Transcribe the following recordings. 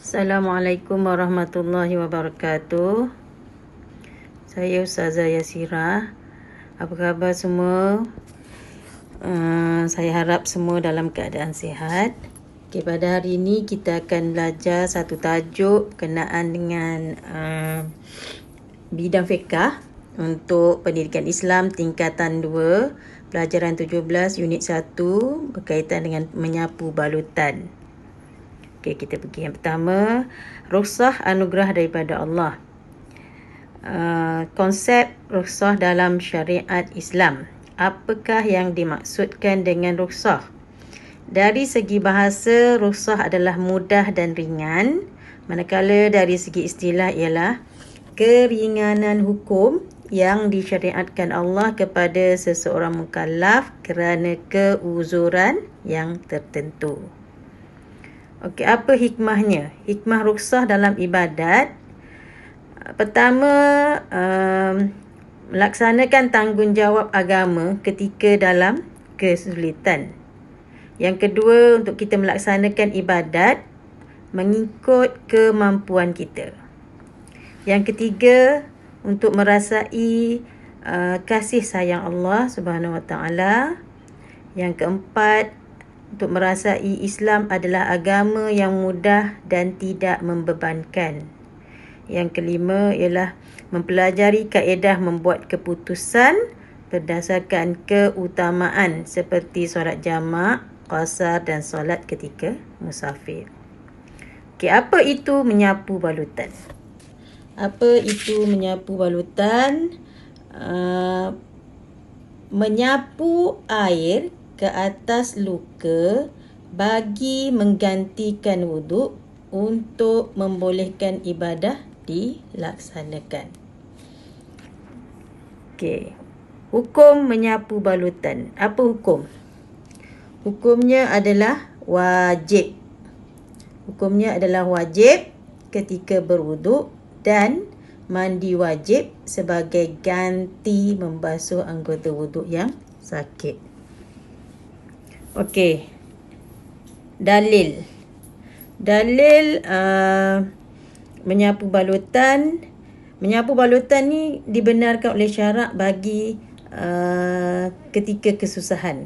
Assalamualaikum warahmatullahi wabarakatuh. Saya Ustazah Yasirah. Apa khabar semua? Saya harap semua dalam keadaan sihat. Okay, pada hari ini kita akan belajar satu tajuk berkenaan dengan bidang fiqah untuk pendidikan Islam tingkatan 2, pelajaran 17 unit 1 berkaitan dengan menyapu balutan. Okey, kita pergi yang pertama, rukhsah anugerah daripada Allah. Konsep rukhsah dalam syariat Islam. Apakah yang dimaksudkan dengan rukhsah? Dari segi bahasa, rukhsah adalah mudah dan ringan, manakala dari segi istilah ialah keringanan hukum yang disyariatkan Allah kepada seseorang mukallaf kerana keuzuran yang tertentu. Okey, apa hikmahnya? Hikmah rukhsah dalam ibadat. Pertama, melaksanakan tanggungjawab agama ketika dalam kesulitan. Yang kedua, untuk kita melaksanakan ibadat mengikut kemampuan kita. Yang ketiga, untuk merasai kasih sayang Allah Subhanahu Wa Taala. Yang keempat, untuk merasai Islam adalah agama yang mudah dan tidak membebankan. Yang kelima ialah mempelajari kaedah membuat keputusan berdasarkan keutamaan seperti solat jamak, qasar dan solat ketika musafir. Okey, apa itu menyapu balutan? Apa itu menyapu balutan? Menyapu air ke atas luka bagi menggantikan wuduk untuk membolehkan ibadah dilaksanakan. Okey. Hukum menyapu balutan. Apa hukum? Hukumnya adalah wajib. Hukumnya adalah wajib ketika berwuduk dan mandi wajib sebagai ganti membasuh anggota wuduk yang sakit. Okey. Dalil menyapu balutan. Menyapu balutan ni dibenarkan oleh syarak bagi ketika kesusahan.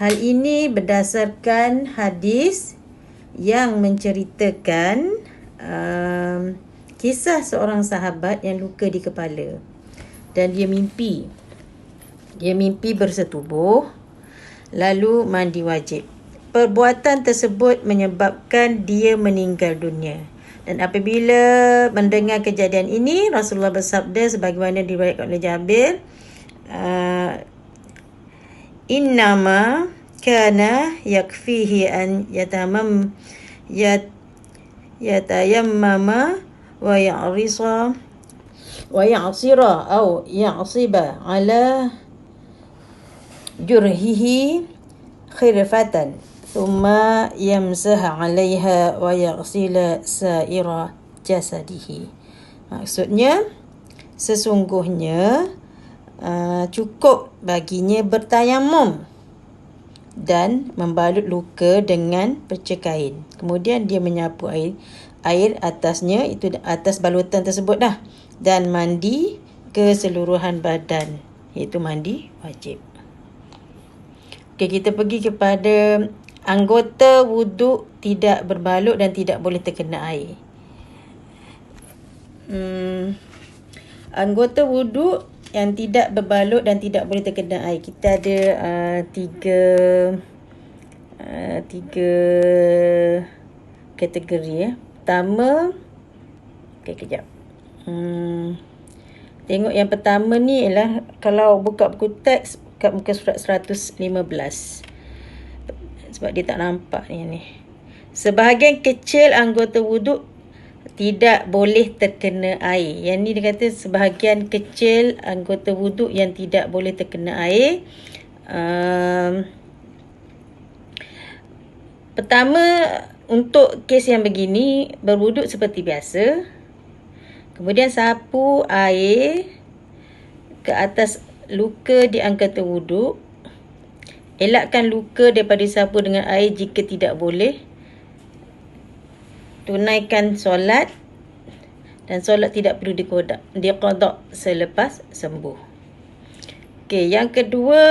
Hal ini berdasarkan hadis yang menceritakan kisah seorang sahabat yang luka di kepala dan dia mimpi bersetubuh lalu mandi wajib. Perbuatan tersebut menyebabkan dia meninggal dunia. Dan apabila mendengar kejadian ini, Rasulullah bersabda sebagaimana diriwayatkan oleh Jabir, innama kana yakfihi an yatayammama wa ya'sira atau ya'siba ala jurhihi khirfatan thumma yamsah 'alayha wa yaghsila sa'ira jasadihi. Maksudnya sesungguhnya cukup baginya bertayamum dan membalut luka dengan percakain. Kemudian dia menyapu air atasnya, itu atas balutan tersebut dah, dan mandi keseluruhan badan, iaitu mandi wajib. Okey, kita pergi kepada anggota wuduk tidak berbalut dan tidak boleh terkena air. Anggota wuduk yang tidak berbalut dan tidak boleh terkena air. Kita ada tiga kategori. Pertama, kejap. Tengok yang pertama ni ialah kalau buka buku teks, kat muka surat 115. Sebab dia tak nampak ni. Sebahagian kecil anggota wuduk tidak boleh terkena air. Yang ni dia kata sebahagian kecil anggota wuduk yang tidak boleh terkena air. Pertama, untuk kes yang begini, berwuduk seperti biasa. Kemudian sapu air ke atas luka di anggota wuduk. Elakkan luka daripada disapu dengan air jika tidak boleh. tunaikan solat, dan solat tidak perlu diqada selepas sembuh. Okey, yang kedua,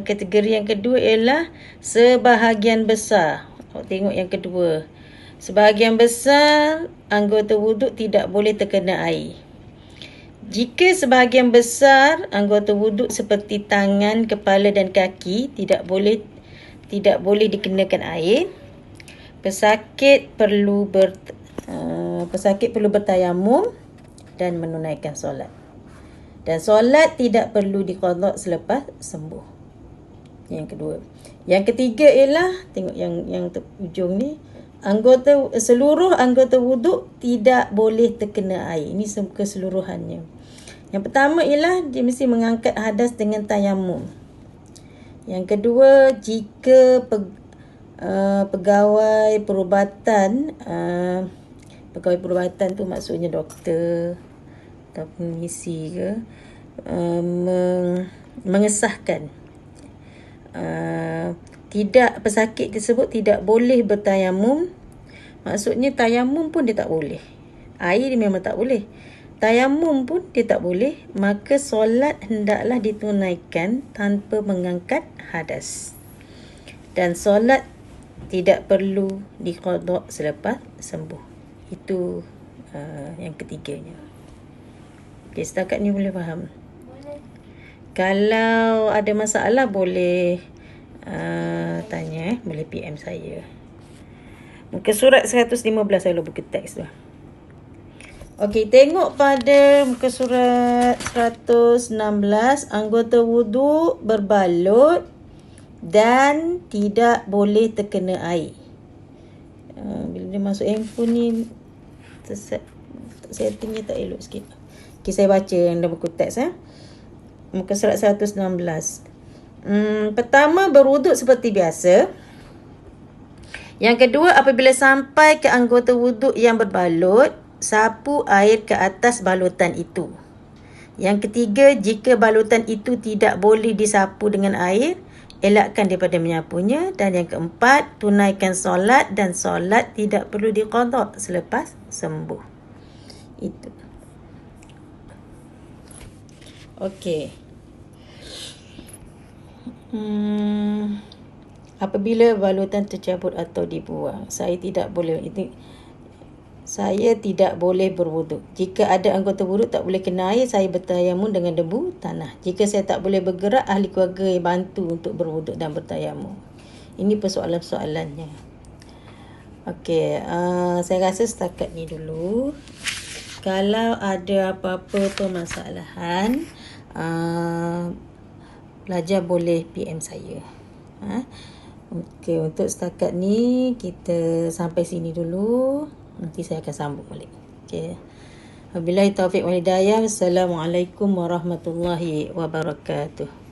kategori yang kedua ialah sebahagian besar. Tengok yang kedua. Sebahagian besar anggota wuduk tidak boleh terkena air. Jika sebahagian besar anggota wuduk seperti tangan, kepala dan kaki tidak boleh dikenakan air, pesakit perlu bertayamum dan menunaikan solat. Dan solat tidak perlu diqada selepas sembuh. Yang kedua. Yang ketiga ialah, tengok yang ujung ni, seluruh anggota wuduk tidak boleh terkena air. Ini keseluruhannya. Yang pertama ialah dia mesti mengangkat hadas dengan tayamum. Yang kedua, jika pegawai perubatan tu maksudnya doktor ataupun misi ke, mengesahkan pesakit tersebut tidak boleh bertayamum. Maksudnya tayamum pun dia tak boleh. Air dia memang tak boleh. Tayamum pun dia tak boleh. Maka solat hendaklah ditunaikan tanpa mengangkat hadas. Dan solat tidak perlu diqada selepas sembuh. Itu yang ketiganya. Okey, setakat ni boleh faham? Boleh. Kalau ada masalah boleh tanya, boleh PM saya. Muka surat 115 kalau buku teks tu. Okey, tengok pada muka surat 116, anggota wuduk berbalut dan tidak boleh terkena air. Bila dia masuk handphone ni, settingnya tak elok sikit. Okay, saya baca yang dalam buku teks. Muka surat 116. Pertama, berwuduk seperti biasa. Yang kedua, apabila sampai ke anggota wuduk yang berbalut, sapu air ke atas balutan itu. Yang ketiga, jika balutan itu tidak boleh disapu dengan air, elakkan daripada menyapunya. Dan yang keempat, tunaikan solat, dan solat tidak perlu diqada selepas sembuh. Itu. Okey. Apabila balutan tercabut atau dibuang, saya tidak boleh berwuduk. Jika ada anggota wuduk tak boleh kena air, saya bertayamum dengan debu tanah. Jika saya tak boleh bergerak, ahli keluarga bantu untuk berwuduk dan bertayamum. Ini persoalan-soalannya. Okey, saya rasa setakat ni dulu. Kalau ada apa-apa permasalahan, pelajar boleh PM saya. Okey, untuk setakat ni kita sampai sini dulu. Nanti saya akan sambung balik. Okey. Wabillahi taufiq wal hidayah. Assalamualaikum warahmatullahi wabarakatuh.